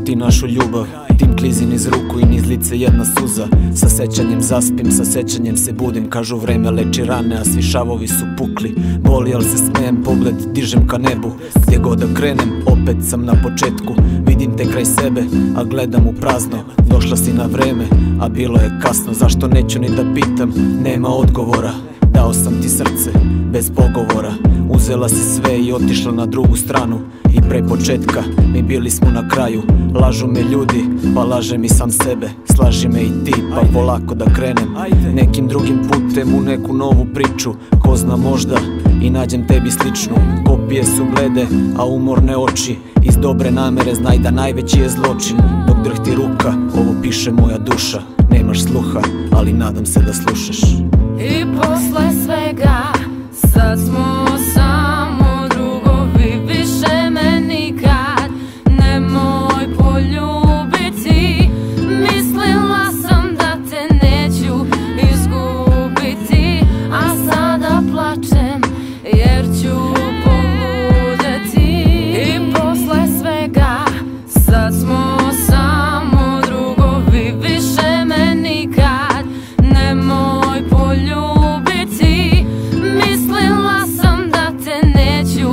ti našu ljubav. Tim klizi niz ruku i niz lice jedna suza. Sa sećanjem zaspim, sa sećanjem se budim. Kažu vreme leči rane, a svi šavovi su pukli. Boli, al se smejem, pogled dižem ka nebu. Gdje god da krenem, opet sam na početku. Vidim te kraj sebe, a gledam u prazno. Došla si na vreme, a bilo je kasno. Zašto neću ni da pitam, nema odgovora. Dao sam ti srce, bez pogovora. Uzela si sve i otišla na drugu stranu. I pre početka, mi bili smo na kraju. Lažu me ljudi, pa lažem i sam sebe. Slaži me i ti, pa polako da krenem nekim drugim putem u neku novu priču. Ko zna, možda i nađem tebi sličnu. Kopije su blede, a umorne oči. Iz dobre namere znaj da najveći je zločin. Dok drhti ruka, ovo piše moja duša. Nemaš sluha, ali nadam se da slušaš. I posle svega, sad smo samo drugovi. Više me nikad nemoj poljubiti. Mislila sam da te neću izgubiti, a sada plačem jer ću poludeti. I posle svega, sad smo samo drugovi. Više me nikad nemoj poljubiti. Mislila sam da te neću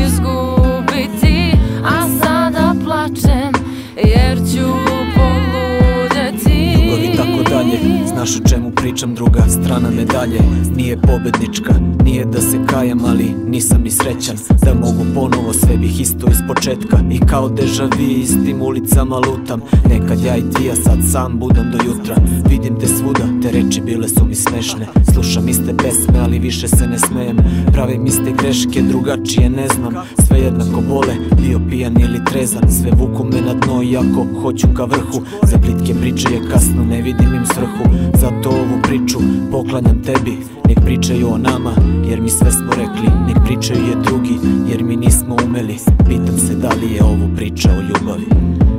izgubiti, a sada plačem jer ću poludeti. Ljubav i tako dalje, znaš o čemu pričam, druga strana medalje. Nije pobednička, nije da se kajem, ali nisam ni srećan. Da mogu ponovo, sve bih isto iz početka. I kao deja vu istim ulicama lutam. Nekad ja i ti, a sad sam budam do jutra. Vidim te svuda, te reči bile su mi smešne. Slušam iste pesme, ali više se ne smejem. Pravim iste greške, drugačije ne znam. Sve jednako bole, bio pijan ili trezan. Sve vuku me na dno, iako hoću ka vrhu. Za plitke priče je kasno, ne vidim im svrhu. Zato ovu priču poklanjam tebi. Nek pričaju o nama, jer mi sve smo rekli. Nek pričaju je drugi, jer mi nismo umeli. Pitam se da li je ovo priča o ljubavi.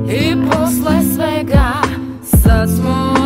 I posle svega, sad smo